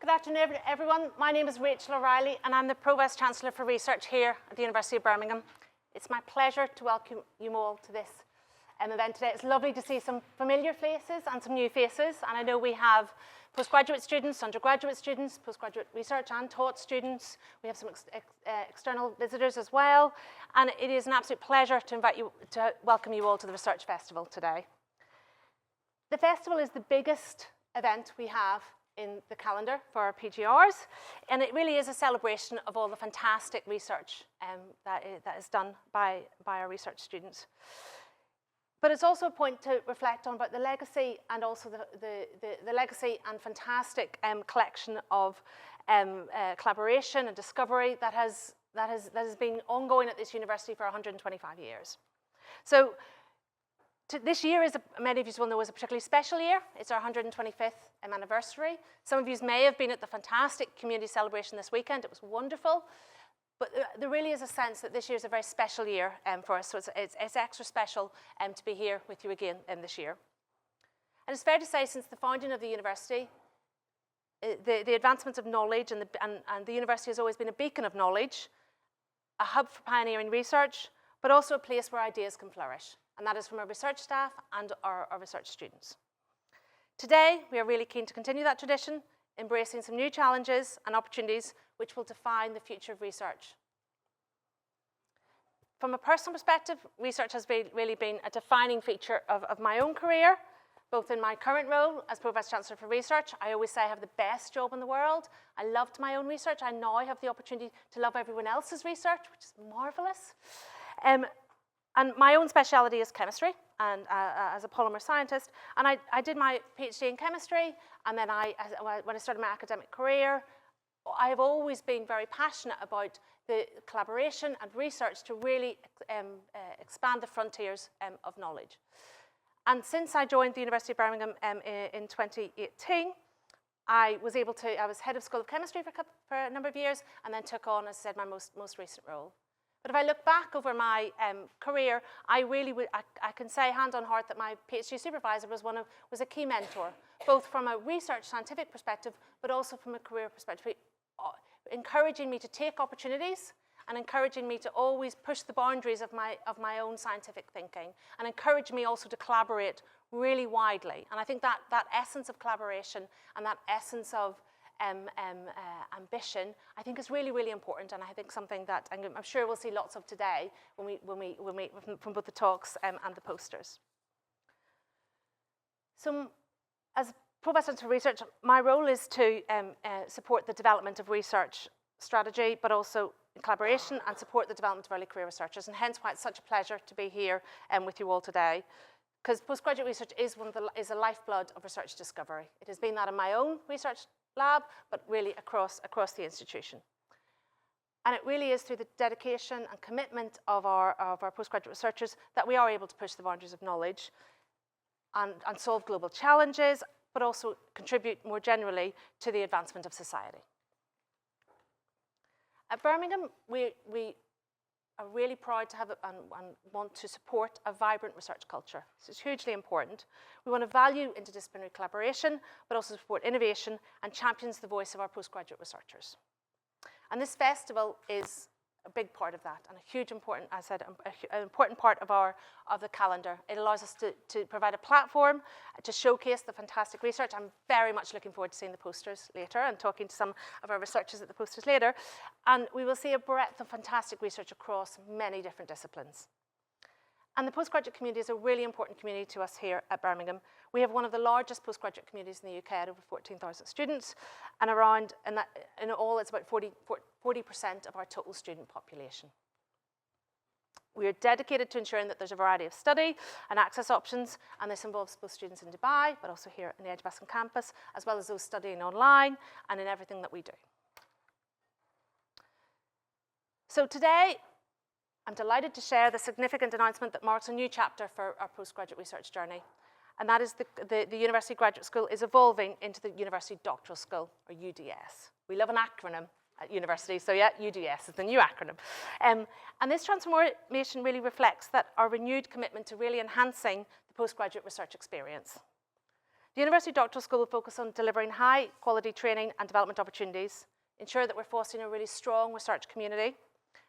Good afternoon, everyone. My name is Rachel O'Reilly, and I'm the Pro-Vice Chancellor for Research here at the University of Birmingham. It's my pleasure to welcome you all to this event today. It's lovely to see some familiar faces and some new faces, and I know we have postgraduate students, undergraduate students, postgraduate research and taught students. We have some external visitors as well, and it is an absolute pleasure to welcome you all to the Research Festival today. The festival is the biggest event we have in the calendar for our PGRs, and it really is a celebration of all the fantastic research that is done by our research students. But it's also a point to reflect on about the legacy and also the legacy and fantastic collection of collaboration and discovery that has been ongoing at this university for 125 years. So this year, as many of you will know, is a particularly special year. It's our 125th anniversary. Some of you may have been at the fantastic community celebration this weekend. It was wonderful. But there really is a sense that this year is a very special year for us. So it's extra special to be here with you again this year. And it's fair to say, since the founding of the university, the advancement of knowledge and the university has always been a beacon of knowledge, a hub for pioneering research, but also a place where ideas can flourish. And that is from our research staff and our research students. Today, we are really keen to continue that tradition, embracing some new challenges and opportunities which will define the future of research. From a personal perspective, research has really been a defining feature of my own career, both in my current role as Pro-Vice Chancellor for Research. I always say I have the best job in the world. I loved my own research. I now have the opportunity to love everyone else's research, which is marvelous. And my own speciality is chemistry, and as a polymer scientist. And I did my PhD in chemistry, and then when I started my academic career, I have always been very passionate about the collaboration and research to really expand the frontiers of knowledge. And since I joined the University of Birmingham in 2018, I was head of School of Chemistry for a number of years, and then took on, as I said, my most recent role. But if I look back over my career, I can say hand on heart that my PhD supervisor was a key mentor, both from a research scientific perspective, but also from a career perspective, encouraging me to take opportunities and encouraging me to always push the boundaries of my own scientific thinking, and encourage me also to collaborate really widely. And I think that essence of collaboration and that essence of ambition, I think, is really, really important, and I think something that I'm sure we'll see lots of today when we from both the talks and the posters. So, as Pro-Vice Chancellor for Research, my role is to support the development of research strategy, but also in collaboration, and support the development of early career researchers, and hence why it's such a pleasure to be here with you all today. Because postgraduate research is a lifeblood of research discovery. It has been that in my own research lab, but really across the institution. And it really is through the dedication and commitment of our postgraduate researchers that we are able to push the boundaries of knowledge and solve global challenges, but also contribute more generally to the advancement of society. At Birmingham, we are really proud to have and want to support a vibrant research culture. This is hugely important. We want to value interdisciplinary collaboration, but also support innovation and champions the voice of our postgraduate researchers. And this festival is a big part of that, and a huge important, as I said, an important part of the calendar. It allows us to provide a platform to showcase the fantastic research. I'm very much looking forward to seeing the posters later and talking to some of our researchers at the posters later. And we will see a breadth of fantastic research across many different disciplines. And the postgraduate community is a really important community to us here at Birmingham. We have one of the largest postgraduate communities in the UK at over 14,000 students, and in all it's about 40% of our total student population. We are dedicated to ensuring that there's a variety of study and access options, and this involves both students in Dubai, but also here in the Edgbaston campus, as well as those studying online and in everything that we do. So today, I'm delighted to share the significant announcement that marks a new chapter for our postgraduate research journey. And that is the University Graduate School is evolving into the University Doctoral School, or UDS. We love an acronym at university, so yeah, UDS is the new acronym. And this transformation really reflects our renewed commitment to really enhancing the postgraduate research experience. The University Doctoral School will focus on delivering high quality training and development opportunities, ensure that we're fostering a really strong research community,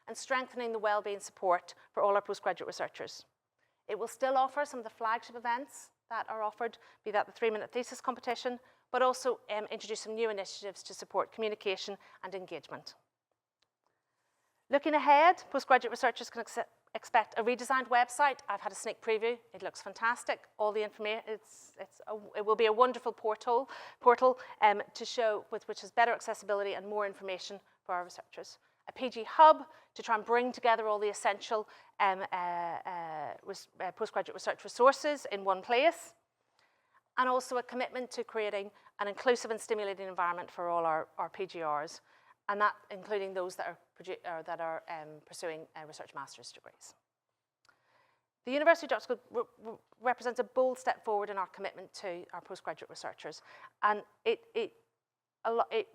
and strengthening the wellbeing support for all our postgraduate researchers. It will still offer some of the flagship events that are offered, be that the 3-minute thesis competition, but also introduce some new initiatives to support communication and engagement. Looking ahead, postgraduate researchers can expect a redesigned website. I've had a sneak preview. It looks fantastic. All the information, it will be a wonderful portal to show which has better accessibility and more information for our researchers. A PG hub to try and bring together all the essential postgraduate research resources in one place, and also a commitment to creating an inclusive and stimulating environment for all our PGRs, and that including those that are pursuing research master's degrees. The University Doctoral School represents a bold step forward in our commitment to our postgraduate researchers, and it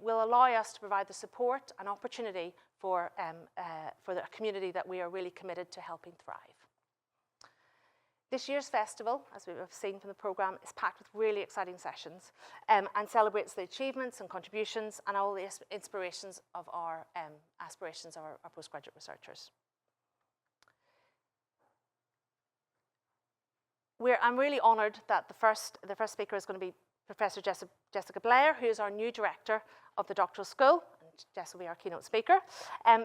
will allow us to provide the support and opportunity for the community that we are really committed to helping thrive. This year's festival, as we have seen from the programme, is packed with really exciting sessions and celebrates the achievements and contributions and all the inspirations of our aspirations of our postgraduate researchers. I'm really honoured that the first speaker is going to be Professor Jessica Blair, who is our new director of the doctoral school. Jess will be our keynote speaker.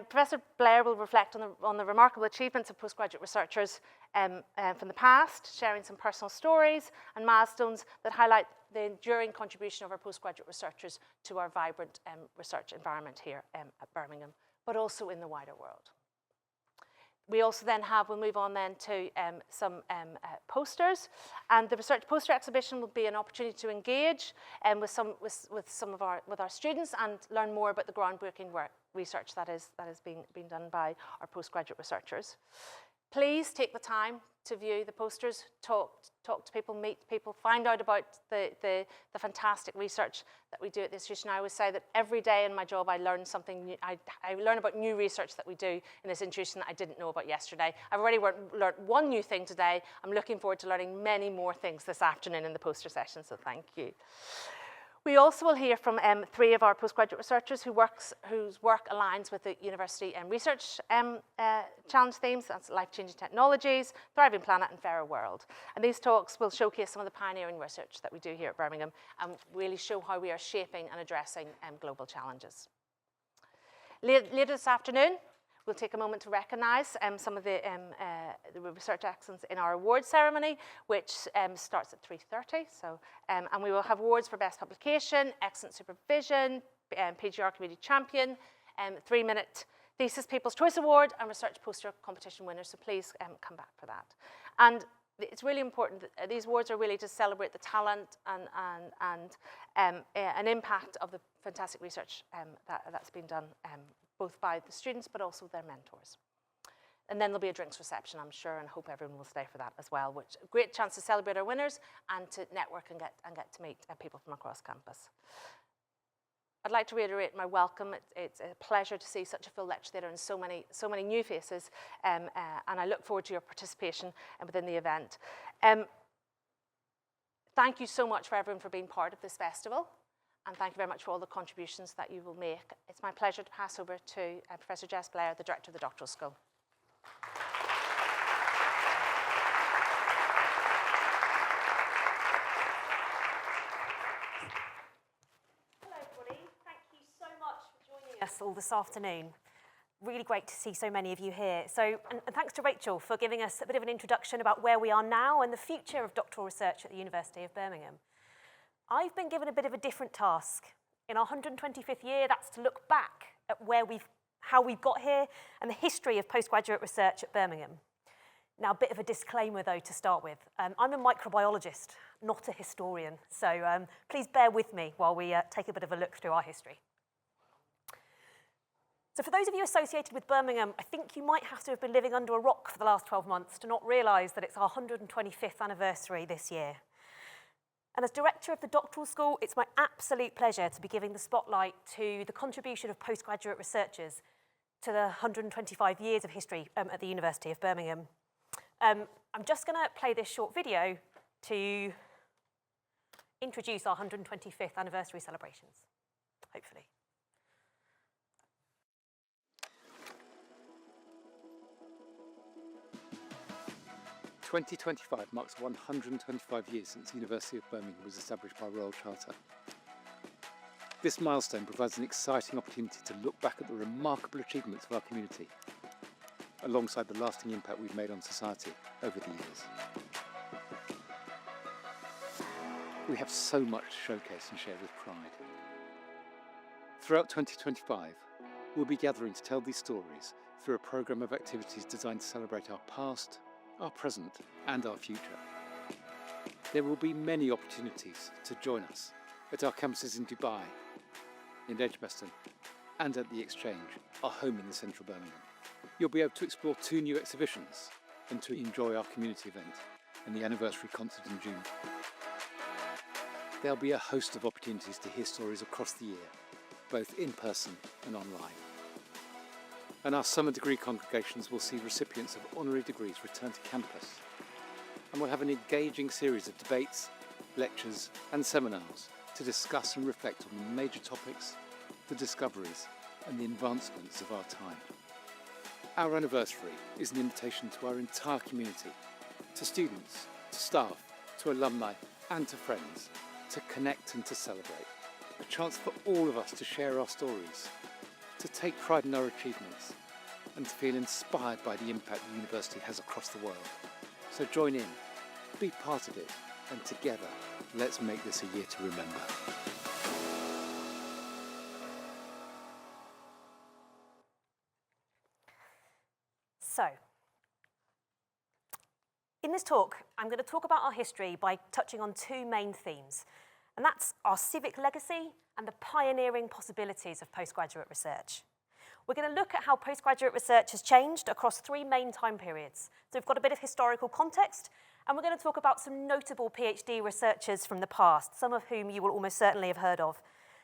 Professor Blair will reflect on the remarkable achievements of postgraduate researchers from the past, sharing some personal stories and milestones that highlight the enduring contribution of our postgraduate researchers to our vibrant research environment here at Birmingham, but also in the wider world. We also then will move on then to some posters, and the research poster exhibition will be an opportunity to engage with our students and learn more about the groundbreaking research that is being done by our postgraduate researchers. Please take the time to view the posters, talk to people, meet people, find out about the fantastic research that we do at the institution. I always say that every day in my job I learn something new. I learn about new research that we do in this institution that I didn't know about yesterday. I've already learned one new thing today. I'm looking forward to learning many more things this afternoon in the poster session, so thank you. We also will hear from 3 of our postgraduate researchers whose work aligns with the university research challenge themes. That's life-changing technologies, thriving planet, and fairer world. And these talks will showcase some of the pioneering research that we do here at Birmingham and really show how we are shaping and addressing global challenges. Later this afternoon, we'll take a moment to recognise some of the research excellence in our awards ceremony, which starts at 3:30. So, and we will have awards for best publication, excellent supervision, PGR Community Champion, 3-minute Thesis People's Choice Award, and research poster competition winners. So please come back for that. And it's really important that these awards are really to celebrate the talent and an impact of the fantastic research that's been done both by the students but also their mentors. And then there'll be a drinks reception, I'm sure, and hope everyone will stay for that as well, which a great chance to celebrate our winners and to network and get to meet people from across campus. I'd like to reiterate my welcome. It's a pleasure to see such a full lecture theatre and so many new faces, and I look forward to your participation within the event. Thank you so much for everyone for being part of this festival. And thank you very much for all the contributions that you will make. It's my pleasure to pass over to Professor Jess Blair, the Director of the Doctoral School. Hello everybody, thank you so much for joining us all this afternoon. Really great to see so many of you here. And thanks to Rachel for giving us a bit of an introduction about where we are now and the future of doctoral research at the University of Birmingham. I've been given a bit of a different task. In our 125th year, that's to look back at how we've got here and the history of postgraduate research at Birmingham. Now, a bit of a disclaimer, though, to start with. I'm a microbiologist, not a historian, so please bear with me while we take a bit of a look through our history. So for those of you associated with Birmingham, I think you might have to have been living under a rock for the last 12 months to not realise that it's our 125th anniversary this year. And as Director of the Doctoral School, it's my absolute pleasure to be giving the spotlight to the contribution of postgraduate researchers to the 125 years of history at the University of Birmingham. I'm just going to play this short video to introduce our 125th anniversary celebrations, hopefully. – 2025 marks 125 years since the University of Birmingham was established by Royal Charter. This milestone provides an exciting opportunity to look back at the remarkable achievements of our community, alongside the lasting impact we've made on society over the years. We have so much to showcase and share with pride. Throughout 2025, we'll be gathering to tell these stories through a programme of activities designed to celebrate our past, our present and our future. There will be many opportunities to join us at our campuses in Dubai, in Edgbaston and at the Exchange, our home in the central Birmingham. You'll be able to explore 2 new exhibitions and to enjoy our community event and the anniversary concert in June. There'll be a host of opportunities to hear stories across the year, both in person and online. And our summer degree congregations will see recipients of honorary degrees return to campus. And we'll have an engaging series of debates, lectures and seminars to discuss and reflect on the major topics, the discoveries and the advancements of our time. Our anniversary is an invitation to our entire community, to students, to staff, to alumni and to friends, to connect and to celebrate. A chance for all of us to share our stories, to take pride in our achievements and to feel inspired by the impact the university has across the world. So join in, be part of it, and together, let's make this a year to remember. So, in this talk, I'm going to talk about our history by touching on 2 main themes, and that's our civic legacy and the pioneering possibilities of postgraduate research. We're going to look at how postgraduate research has changed across 3 main time periods. So we've got a bit of historical context, and we're going to talk about some notable PhD researchers from the past, some of whom you will almost certainly have heard of,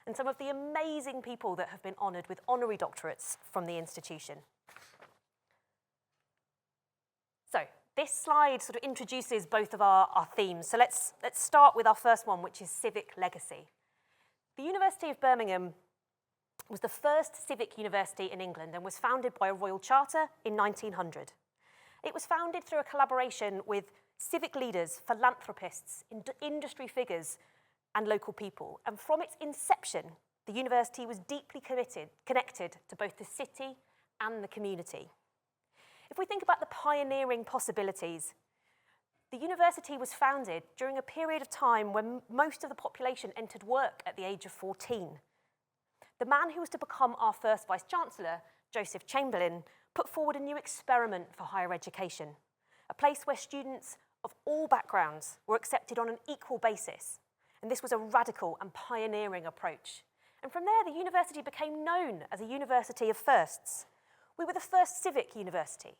and some of the amazing people that have been honoured with honorary doctorates from the institution. So this slide sort of introduces both of our themes. So let's start with our first one, which is civic legacy. The University of Birmingham was the first civic university in England and was founded by a royal charter in 1900. It was founded through a collaboration with civic leaders, philanthropists, industry figures, and local people. And from its inception, the university was deeply connected to both the city and the community. If we think about the pioneering possibilities, the university was founded during a period of time when most of the population entered work at the age of 14. The man who was to become our first Vice-Chancellor, Joseph Chamberlain, put forward a new experiment for higher education, a place where students of all backgrounds were accepted on an equal basis. And this was a radical and pioneering approach. And from there, the university became known as a university of firsts. We were the first civic university.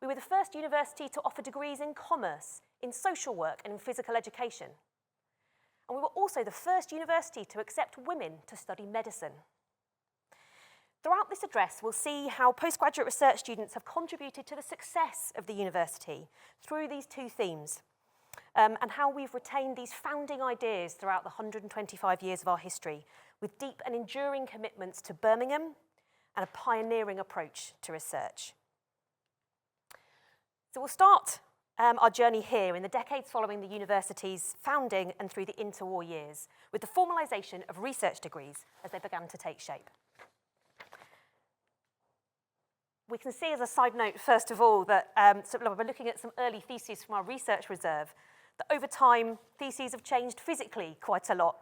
We were the first university to offer degrees in commerce, in social work, and in physical education. And we were also the first university to accept women to study medicine. Throughout this address, we'll see how postgraduate research students have contributed to the success of the university through these 2 themes, and how we've retained these founding ideas throughout the 125 years of our history, with deep and enduring commitments to Birmingham and a pioneering approach to research. So we'll start our journey here in the decades following the university's founding and through the interwar years, with the formalisation of research degrees as they began to take shape. We can see as a side note, first of all, that we're looking at some early theses from our research reserve, that over time, theses have changed physically quite a lot,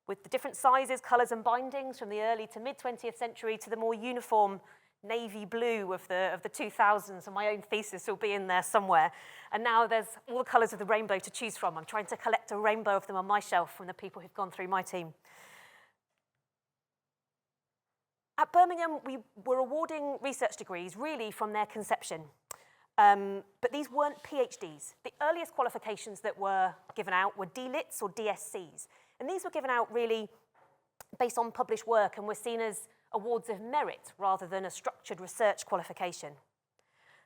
with the different sizes, colours and bindings from the early to mid-20th century to the more uniform navy blue of the 2000s, and my own thesis will be in there somewhere. And now there's all the colours of the rainbow to choose from. I'm trying to collect a rainbow of them on my shelf from the people who've gone through my team. At Birmingham, we were awarding research degrees really from their conception. But these weren't PhDs. The earliest qualifications that were given out were DLITs or DSCs. And these were given out really based on published work and were seen as awards of merit rather than a structured research qualification.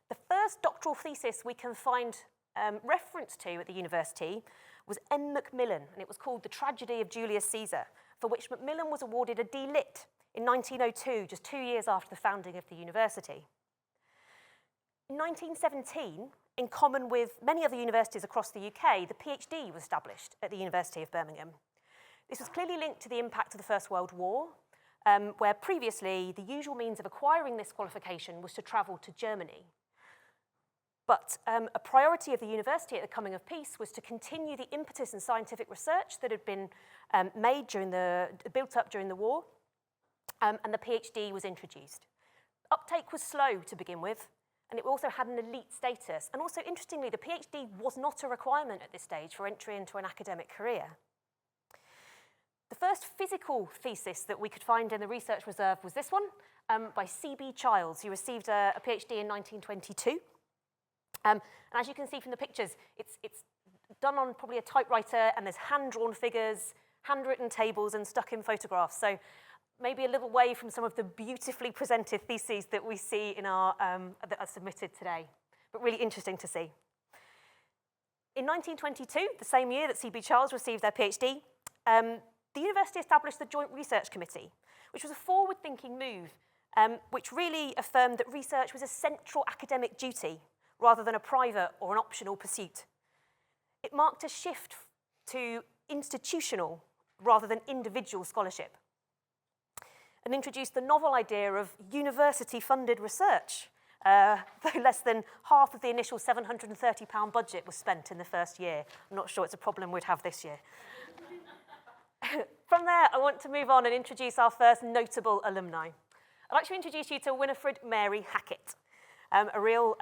The first doctoral thesis we can find reference to at the university was M. Macmillan, and it was called The Tragedy of Julius Caesar, for which Macmillan was awarded a D.Litt in 1902, just 2 years after the founding of the university. In 1917, in common with many other universities across the UK, the PhD was established at the University of Birmingham. This was clearly linked to the impact of the First World War, where previously the usual means of acquiring this qualification was to travel to Germany. But a priority of the university at the coming of peace was to continue the impetus and scientific research that had been built up during the war, and the PhD was introduced. Uptake was slow to begin with, and it also had an elite status. And also, interestingly, the PhD was not a requirement at this stage for entry into an academic career. The first physical thesis that we could find in the research reserve was this one, by C.B. Childs, who received a PhD in 1922. And as you can see from the pictures, it's done on probably a typewriter, and there's hand-drawn figures, handwritten tables, and stuck in photographs. So maybe a little way from some of the beautifully presented theses that we see in our, that are submitted today, but really interesting to see. In 1922, the same year that C.B. Childs received their PhD, the university established the Joint Research Committee, which was a forward-thinking move, which really affirmed that research was a central academic duty rather than a private or an optional pursuit. It marked a shift to institutional rather than individual scholarship, and introduced the novel idea of university-funded research, though less than half of the initial £730 budget was spent in the first year. I'm not sure it's a problem we'd have this year. From there, I want to move on and introduce our first notable alumni. I'd like to introduce you to Winifred Mary Hackett, a real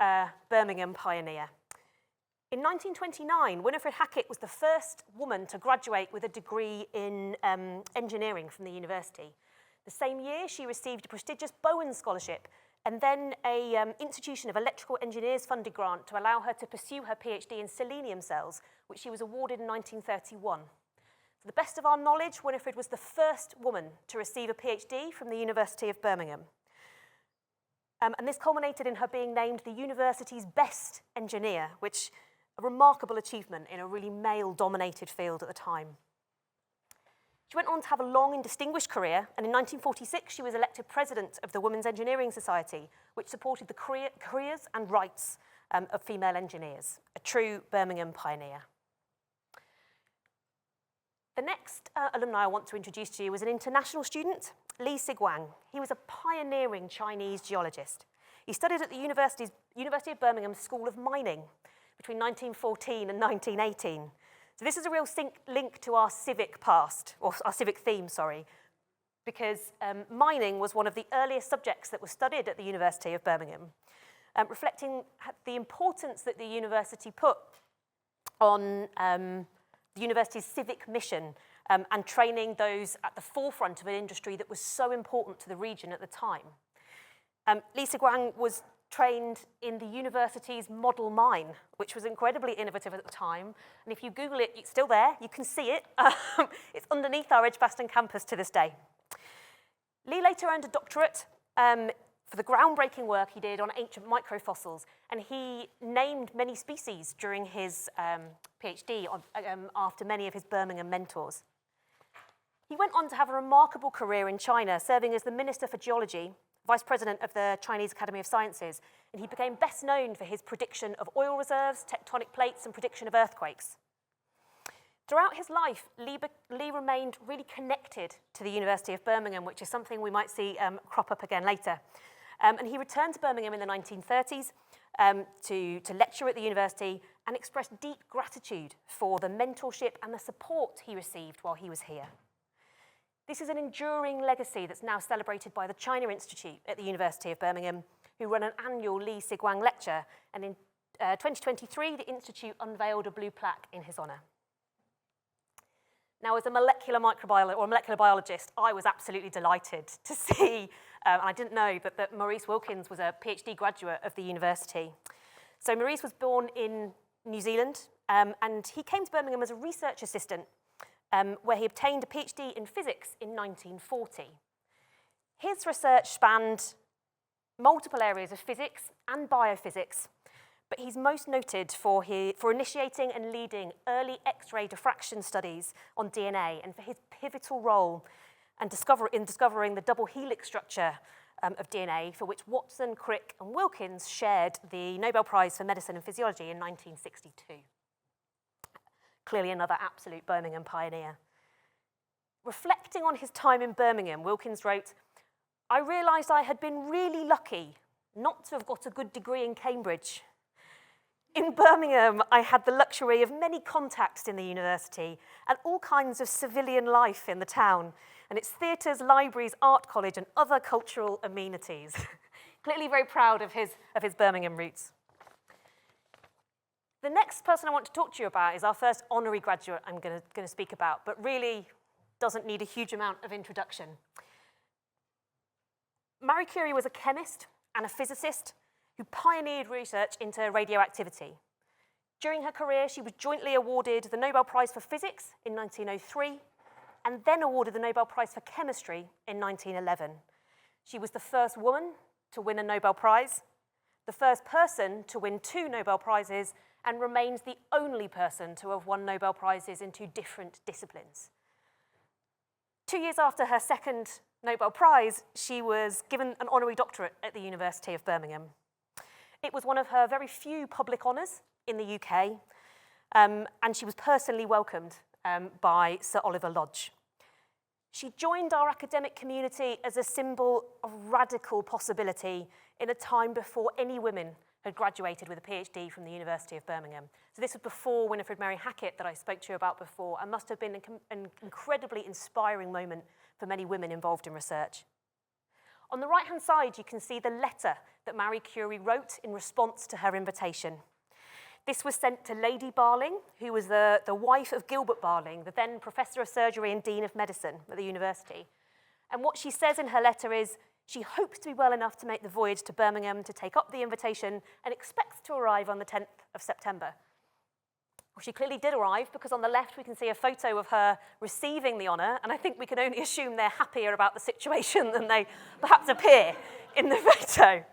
Birmingham pioneer. In 1929, Winifred Hackett was the first woman to graduate with a degree in engineering from the university. The same year, she received a prestigious Bowen Scholarship and then an Institution of Electrical Engineers funded grant to allow her to pursue her PhD in selenium cells, which she was awarded in 1931. To the best of our knowledge, Winifred was the first woman to receive a PhD from the University of Birmingham. And this culminated in her being named the university's best engineer, which a remarkable achievement in a really male-dominated field at the time. She went on to have a long and distinguished career, and in 1946 she was elected president of the Women's Engineering Society, which supported the careers and rights of female engineers, a true Birmingham pioneer. The next alumni I want to introduce to you was an international student, Li Siguang. He was a pioneering Chinese geologist. He studied at the University of Birmingham School of Mining between 1914 and 1918. So this is a real link to our civic past, or our civic theme, sorry, because mining was one of the earliest subjects that was studied at the University of Birmingham, reflecting the importance that the university put on the university's civic mission and training those at the forefront of an industry that was so important to the region at the time. Li Siguang was trained in the university's model mine, which was incredibly innovative at the time. And if you Google it, it's still there. You can see it. It's underneath our Edgbaston campus to this day. Li later earned a doctorate for the groundbreaking work he did on ancient microfossils, and he named many species during his PhD after many of his Birmingham mentors. He went on to have a remarkable career in China, serving as the Minister for Geology, Vice President of the Chinese Academy of Sciences, and he became best known for his prediction of oil reserves, tectonic plates, and prediction of earthquakes. Throughout his life, Li remained really connected to the University of Birmingham, which is something we might see crop up again later. And he returned to Birmingham in the 1930s to lecture at the university and expressed deep gratitude for the mentorship and the support he received while he was here. This is an enduring legacy that's now celebrated by the China Institute at the University of Birmingham, who run an annual Li Siguang lecture, and in 2023, the Institute unveiled a blue plaque in his honour. Now, as a molecular biologist, I was absolutely delighted to see, and I didn't know, but that Maurice Wilkins was a PhD graduate of the university. So Maurice was born in New Zealand, and he came to Birmingham as a research assistant, where he obtained a PhD in physics in 1940. His research spanned multiple areas of physics and biophysics, but he's most noted for initiating and leading early X-ray diffraction studies on DNA and for his pivotal role in discovering the double helix structure of DNA, for which Watson, Crick, and Wilkins shared the Nobel Prize for Medicine and Physiology in 1962. Clearly another absolute Birmingham pioneer. Reflecting on his time in Birmingham, Wilkins wrote, "I realised I had been really lucky not to have got a good degree in Cambridge. In Birmingham, I had the luxury of many contacts in the university and all kinds of civilian life in the town, and its theatres, libraries, art college, and other cultural amenities." Clearly very proud of his Birmingham roots. The next person I want to talk to you about is our first honorary graduate I'm going to speak about, but really doesn't need a huge amount of introduction. Marie Curie was a chemist and a physicist who pioneered research into radioactivity. During her career, she was jointly awarded the Nobel Prize for Physics in 1903 and then awarded the Nobel Prize for Chemistry in 1911. She was the first woman to win a Nobel Prize, the first person to win 2 Nobel Prizes, and remains the only person to have won Nobel Prizes in 2 different disciplines. 2 years after her second Nobel Prize, she was given an honorary doctorate at the University of Birmingham. It was one of her very few public honours in the UK, and she was personally welcomed by Sir Oliver Lodge. She joined our academic community as a symbol of radical possibility in a time before any women had graduated with a PhD from the University of Birmingham. So this was before Winifred Mary Hackett that I spoke to you about before, and must have been an incredibly inspiring moment for many women involved in research. On the right-hand side, you can see the letter that Marie Curie wrote in response to her invitation. This was sent to Lady Barling, who was the wife of Gilbert Barling, the then Professor of Surgery and Dean of Medicine at the university. And what she says in her letter is, she hopes to be well enough to make the voyage to Birmingham to take up the invitation and expects to arrive on the 10th of September. Well, she clearly did arrive, because on the left we can see a photo of her receiving the honour, and I think we can only assume they're happier about the situation than they perhaps appear in the photo.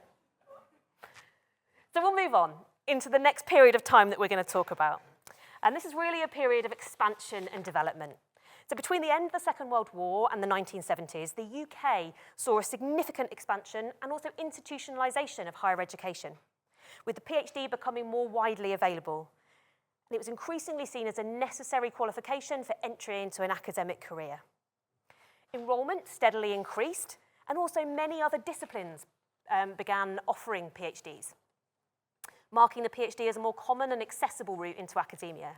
So we'll move on into the next period of time that we're going to talk about. And this is really a period of expansion and development. So between the end of the Second World War and the 1970s, the UK saw a significant expansion and also institutionalisation of higher education, with the PhD becoming more widely available. And it was increasingly seen as a necessary qualification for entry into an academic career. Enrolment steadily increased, and also many other disciplines began offering PhDs, marking the PhD as a more common and accessible route into academia.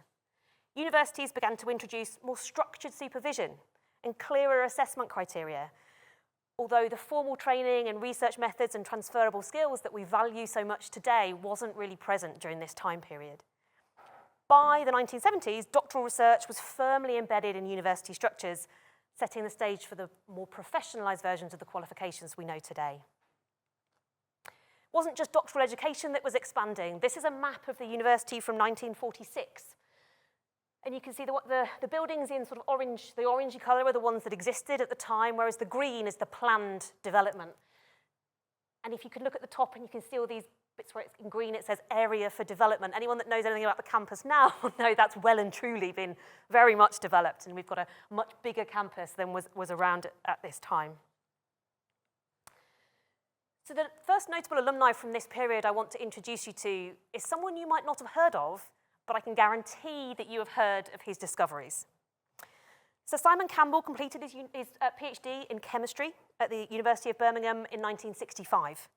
Universities began to introduce more structured supervision and clearer assessment criteria, although the formal training and research methods and transferable skills that we value so much today wasn't really present during this time period. By the 1970s, doctoral research was firmly embedded in university structures, setting the stage for the more professionalised versions of the qualifications we know today. It wasn't just doctoral education that was expanding. This is a map of the university from 1946. And you can see the buildings in sort of orange, the orangey colour are the ones that existed at the time, whereas the green is the planned development. And if you could look at the top and you can see all these bits where it's in green, it says area for development. Anyone that knows anything about the campus now will know that's well and truly been very much developed, and we've got a much bigger campus than was around at this time. So the first notable alumni from this period I want to introduce you to is someone you might not have heard of, but I can guarantee that you have heard of his discoveries. So Simon Campbell completed his PhD in chemistry at the University of Birmingham in 1965.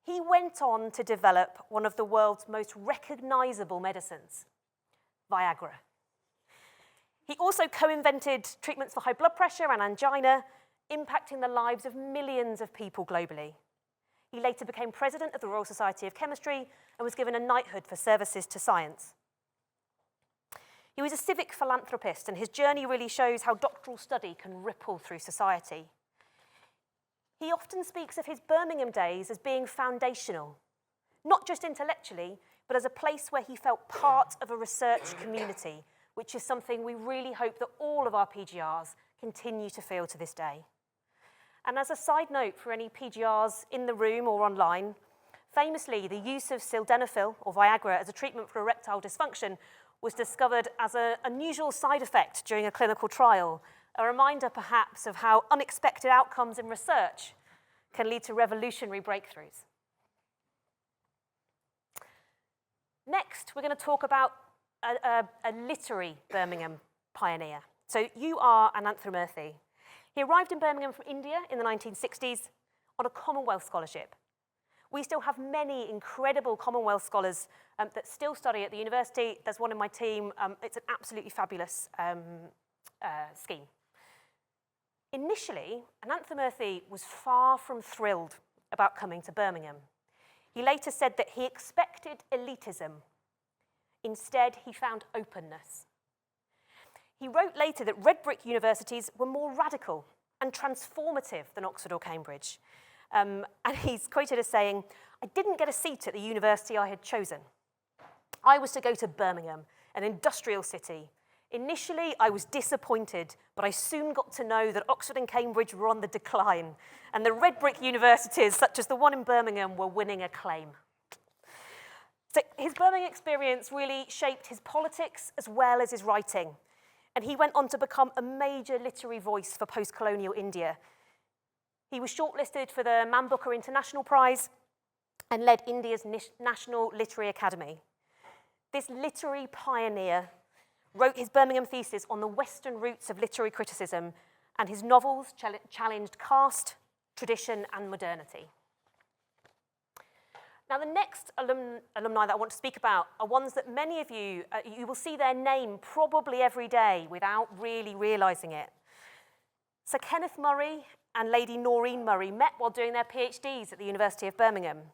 He went on to develop one of the world's most recognisable medicines, Viagra. He also co-invented treatments for high blood pressure and angina, impacting the lives of millions of people globally. He later became president of the Royal Society of Chemistry and was given a knighthood for services to science. He was a civic philanthropist, and his journey really shows how doctoral study can ripple through society. He often speaks of his Birmingham days as being foundational, not just intellectually, but as a place where he felt part of a research community, which is something we really hope that all of our PGRs continue to feel to this day. And as a side note for any PGRs in the room or online, Famously, the use of sildenafil, or Viagra, as a treatment for erectile dysfunction was discovered as an unusual side effect during a clinical trial, a reminder perhaps of how unexpected outcomes in research can lead to revolutionary breakthroughs. Next, we're going to talk about a literary Birmingham pioneer. So you are Anantha Murthy. He arrived in Birmingham from India in the 1960s on a Commonwealth scholarship. We still have many incredible Commonwealth scholars that still study at the university. There's one in my team. It's an absolutely fabulous scheme. Initially, Anantha Murthy was far from thrilled about coming to Birmingham. He later said that he expected elitism. Instead, he found openness. He wrote later that red brick universities were more radical and transformative than Oxford or Cambridge. And he's quoted as saying, "I didn't get a seat at the university I had chosen. I was to go to Birmingham, an industrial city. Initially, I was disappointed, but I soon got to know that Oxford and Cambridge were on the decline, and the red brick universities, such as the one in Birmingham, were winning acclaim." So his Birmingham experience really shaped his politics as well as his writing, and he went on to become a major literary voice for post-colonial India. He was shortlisted for the Man Booker International Prize and led India's National Literary Academy. This literary pioneer wrote his Birmingham thesis on the Western roots of literary criticism, and his novels challenged caste, tradition, and modernity. Now, the next alumni that I want to speak about are ones that many of you, you will see their name probably every day without really realising it. Sir Kenneth Murray and Lady Noreen Murray met while doing their PhDs at the University of Birmingham.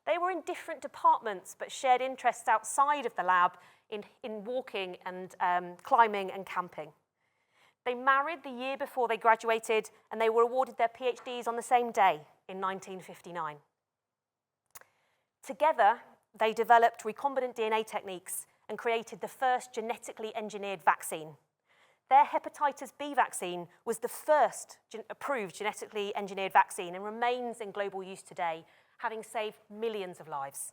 They were in different departments, but shared interests outside of the lab in walking and climbing and camping. They married the year before they graduated, and they were awarded their PhDs on the same day in 1959. Together, they developed recombinant DNA techniques and created the first genetically engineered vaccine. Their hepatitis B vaccine was the first approved genetically engineered vaccine and remains in global use today, having saved millions of lives.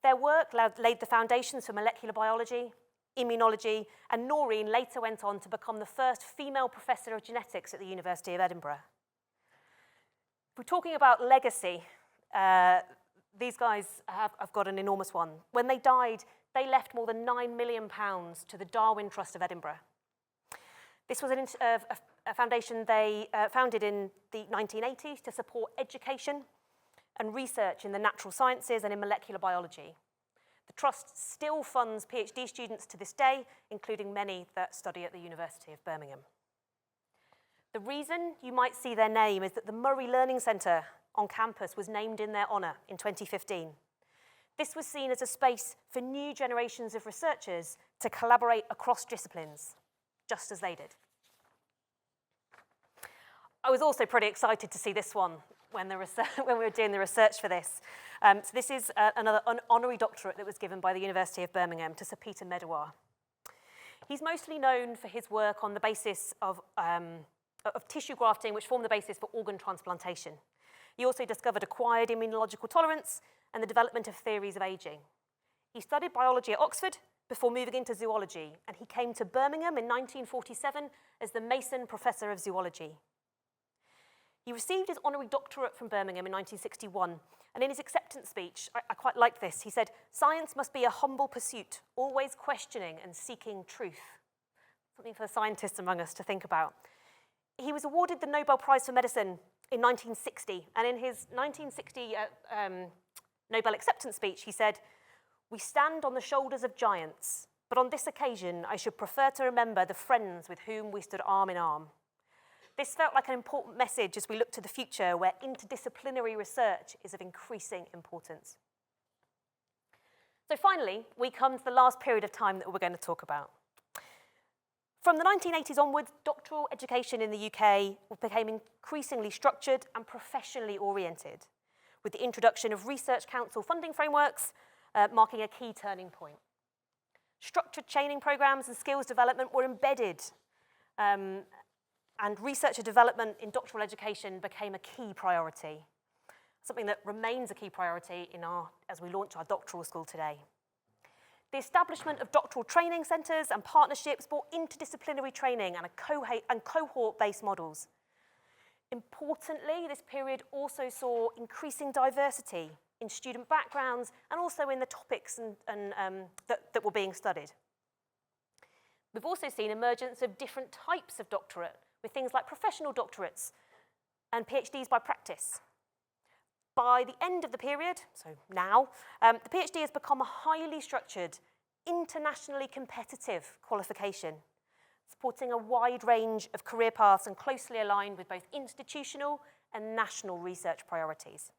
Their work laid the foundations for molecular biology, immunology, and Noreen later went on to become the first female professor of genetics at the University of Edinburgh. If we're talking about legacy, these guys have got an enormous one. When they died, they left more than £9 million to the Darwin Trust of Edinburgh. This was a foundation they founded in the 1980s to support education and research in the natural sciences and in molecular biology. The Trust still funds PhD students to this day, including many that study at the University of Birmingham. The reason you might see their name is that the Murray Learning Centre on campus was named in their honour in 2015. This was seen as a space for new generations of researchers to collaborate across disciplines, just as they did. I was also pretty excited to see this one when we were doing the research for this. So this is another honorary doctorate that was given by the University of Birmingham to Sir Peter Medawar. He's mostly known for his work on the basis of tissue grafting, which formed the basis for organ transplantation. He also discovered acquired immunological tolerance and the development of theories of aging. He studied biology at Oxford before moving into zoology, and he came to Birmingham in 1947 as the Mason Professor of Zoology. He received his honorary doctorate from Birmingham in 1961, and in his acceptance speech, I quite like this, he said, "Science must be a humble pursuit, always questioning and seeking truth." Something for the scientists among us to think about. He was awarded the Nobel Prize for Medicine in 1960, and in his 1960 Nobel acceptance speech, he said, "We stand on the shoulders of giants, but on this occasion, I should prefer to remember the friends with whom we stood arm in arm." This felt like an important message as we look to the future, where interdisciplinary research is of increasing importance. So finally, we come to the last period of time that we're going to talk about. From the 1980s onwards, doctoral education in the UK became increasingly structured and professionally oriented, with the introduction of Research Council funding frameworks marking a key turning point. Structured training programs and skills development were embedded, and research and development in doctoral education became a key priority. something that remains a key priority as we launch our doctoral school today. The establishment of doctoral training centres and partnerships brought interdisciplinary training and cohort-based models. Importantly, this period also saw increasing diversity in student backgrounds and also in the topics that were being studied. We've also seen emergence of different types of doctorate, with things like professional doctorates and PhDs by practice. By the end of the period, so now, the PhD has become a highly structured, internationally competitive qualification, supporting a wide range of career paths and closely aligned with both institutional and national research priorities.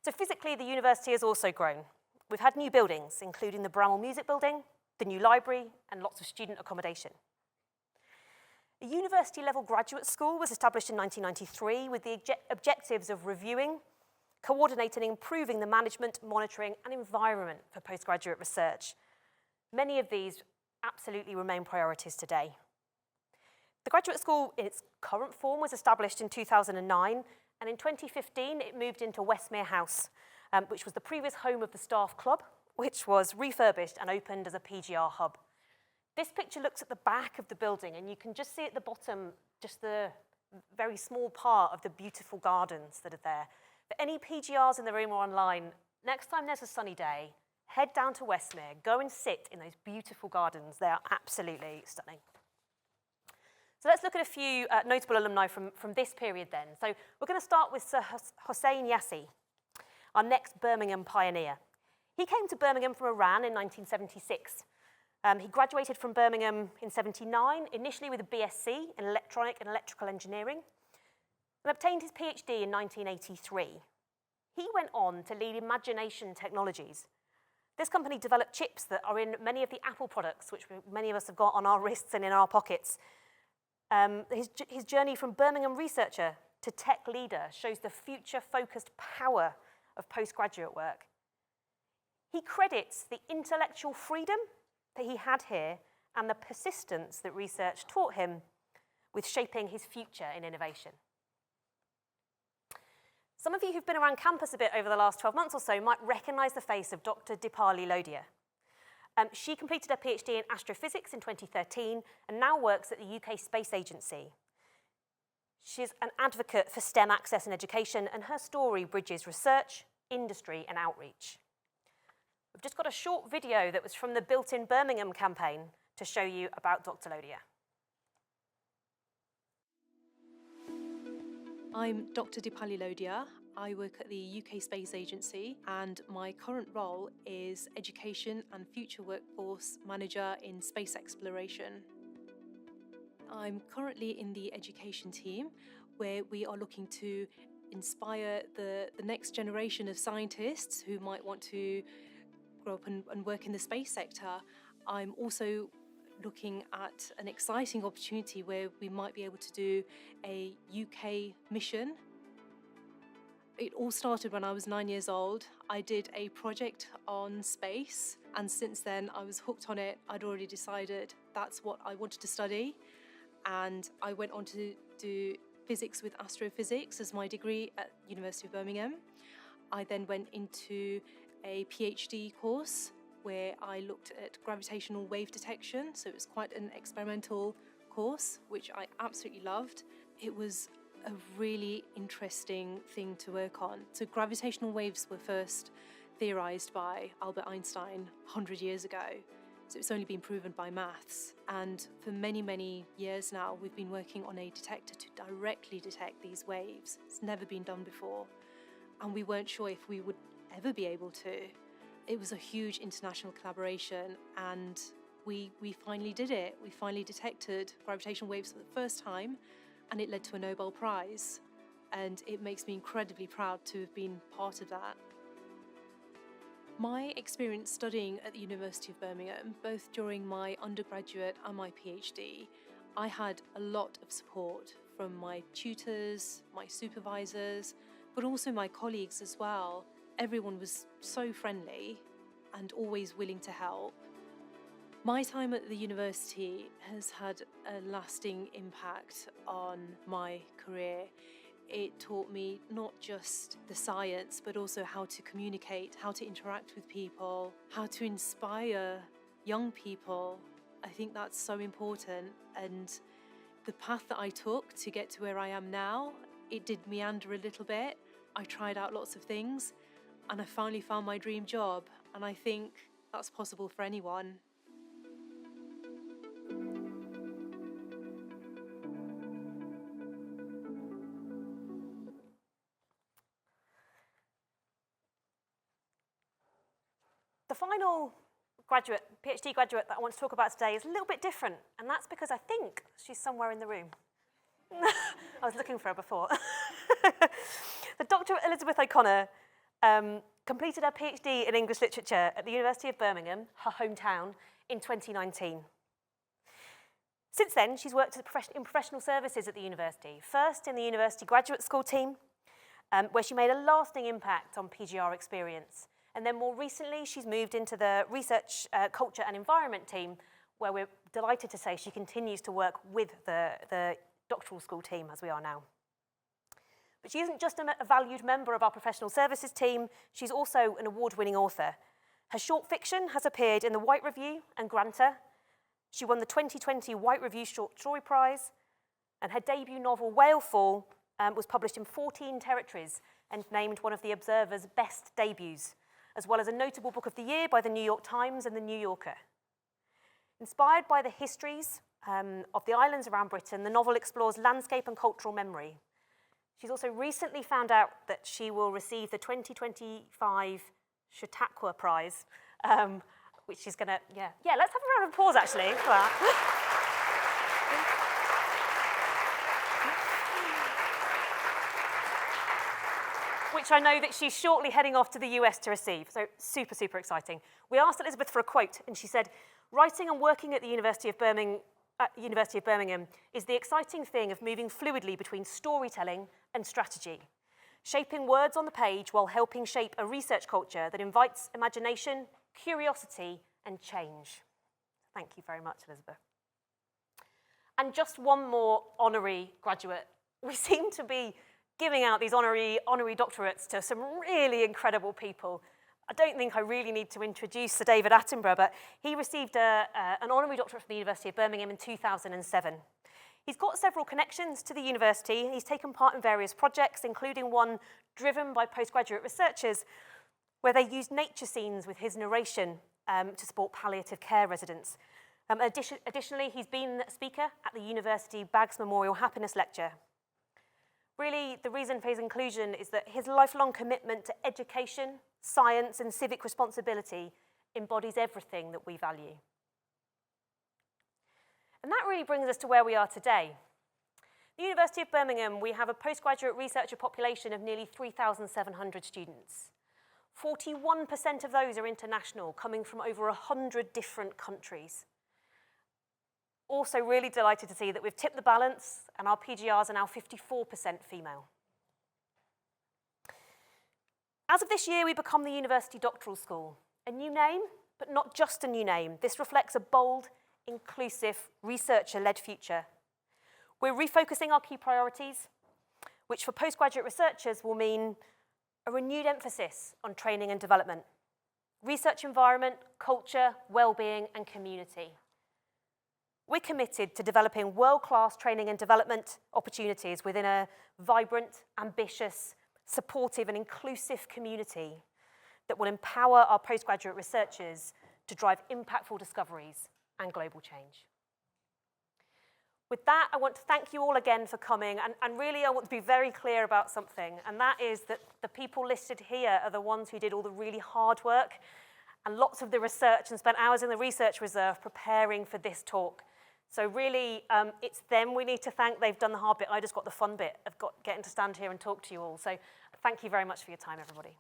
So physically, the university has also grown. We've had new buildings, including the Bramall Music Building, the new library, and lots of student accommodation. A university-level graduate school was established in 1993 with the objectives of reviewing, coordinating and improving the management, monitoring, and environment for postgraduate research. Many of these absolutely remain priorities today. The graduate school in its current form was established in 2009, and in 2015 it moved into Westmere House, which was the previous home of the staff club, which was refurbished and opened as a PGR hub. This picture looks at the back of the building, and you can just see at the bottom just the very small part of the beautiful gardens that are there. For any PGRs in the room or online, next time there's a sunny day, head down to Westmere, go and sit in those beautiful gardens. They are absolutely stunning. So let's look at a few notable alumni from this period then. So we're going to start with Sir Hossein Yassi, our next Birmingham pioneer. He came to Birmingham from Iran in 1976. He graduated from Birmingham in 79, initially with a BSc in Electronic and Electrical Engineering, and obtained his PhD in 1983. He went on to lead Imagination Technologies. This company developed chips that are in many of the Apple products, which many of us have got on our wrists and in our pockets. His journey from Birmingham researcher to tech leader shows the future-focused power of postgraduate work. He credits the intellectual freedom that he had here and the persistence that research taught him with shaping his future in innovation. Some of you who've been around campus a bit over the last 12 months or so might recognise the face of Dr. Dipali Lodhia. She completed her PhD in astrophysics in 2013 and now works at the UK Space Agency. She's an advocate for STEM access and education, and her story bridges research, industry, and outreach. We've just got a short video that was from the Built in Birmingham campaign to show you about Dr. Lodhia. I'm Dr. Dipali Lodhia. I work at the UK Space Agency, and my current role is Education and Future Workforce Manager in Space Exploration. I'm currently in the education team, where we are looking to inspire the next generation of scientists who might want to grow up and work in the space sector. I'm also looking at an exciting opportunity where we might be able to do a UK mission. It all started when I was 9 years old. I did a project on space, and since then I was hooked on it. I'd already decided that's what I wanted to study, and I went on to do physics with astrophysics as my degree at University of Birmingham. I then went into a PhD course where I looked at gravitational wave detection, so it was quite an experimental course, which I absolutely loved. It was a really interesting thing to work on. So gravitational waves were first theorized by Albert Einstein 100 years ago, so it's only been proven by maths. And for many, many years now, we've been working on a detector to directly detect these waves. It's never been done before, and we weren't sure if we would ever be able to. It was a huge international collaboration, and we finally did it. We finally detected gravitational waves for the first time, and it led to a Nobel Prize. And it makes me incredibly proud to have been part of that. My experience studying at the University of Birmingham, both during my undergraduate and my PhD, I had a lot of support from my tutors, my supervisors, but also my colleagues as well. Everyone was so friendly and always willing to help. My time at the university has had a lasting impact on my career. It taught me not just the science, but also how to communicate, how to interact with people, how to inspire young people. I think that's so important. And the path that I took to get to where I am now, it did meander a little bit. I tried out lots of things, and I finally found my dream job. And I think that's possible for anyone. The final graduate, PhD graduate that I want to talk about today is a little bit different, and that's because I think she's somewhere in the room. I was looking for her before. The Dr. Elizabeth O'Connor completed her PhD in English Literature at the University of Birmingham, her hometown, in 2019. Since then, she's worked in professional services at the university, first in the University Graduate School team, where she made a lasting impact on PGR experience. And then more recently, she's moved into the Research, Culture and Environment team, where we're delighted to say she continues to work with the doctoral school team as we are now. But she isn't just a valued member of our professional services team, she's also an award-winning author. Her short fiction has appeared in the White Review and Granta. She won the 2020 White Review Short Story Prize, and her debut novel, Whalefall, was published in 14 territories and named one of the Observer's best debuts, as well as a notable book of the year by the New York Times and the New Yorker. Inspired by the histories of the islands around Britain, the novel explores landscape and cultural memory. She's also recently found out that she will receive the 2025 Chautauqua Prize, which she's gonna, yeah, let's have a round of applause actually for that. Which I know that she's shortly heading off to the US to receive, so super, super exciting. We asked Elizabeth for a quote, and she said, "Writing and working at the University of Birmingham is the exciting thing of moving fluidly between storytelling and strategy, shaping words on the page while helping shape a research culture that invites imagination, curiosity, and change." Thank you very much, Elizabeth. And just one more honorary graduate. We seem to be giving out these honorary doctorates to some really incredible people. I don't think I really need to introduce Sir David Attenborough, but he received an honorary doctorate from the University of Birmingham in 2007. He's got several connections to the university. He's taken part in various projects, including one driven by postgraduate researchers, where they used nature scenes with his narration to support palliative care residents. Additionally, he's been a speaker at the University Baggs Memorial Happiness Lecture. Really, the reason for his inclusion is that his lifelong commitment to education, science, and civic responsibility embodies everything that we value. And that really brings us to where we are today. At the University of Birmingham, we have a postgraduate researcher population of nearly 3,700 students. 41% of those are international, coming from over 100 different countries. Also really delighted to see that we've tipped the balance and our PGRs are now 54% female. As of this year, we become the University Doctoral School. A new name, but not just a new name. This reflects a bold, inclusive, researcher-led future. We're refocusing our key priorities, which for postgraduate researchers will mean a renewed emphasis on training and development, research environment, culture, well-being, and community. We're committed to developing world-class training and development opportunities within a vibrant, ambitious, supportive, and inclusive community that will empower our postgraduate researchers to drive impactful discoveries and global change. With that, I want to thank you all again for coming, and really I want to be very clear about something, and that is that the people listed here are the ones who did all the really hard work and lots of the research and spent hours in the research reserve preparing for this talk. So really, it's them we need to thank. They've done the hard bit. I just got the fun bit of getting to stand here and talk to you all. So thank you very much for your time, everybody.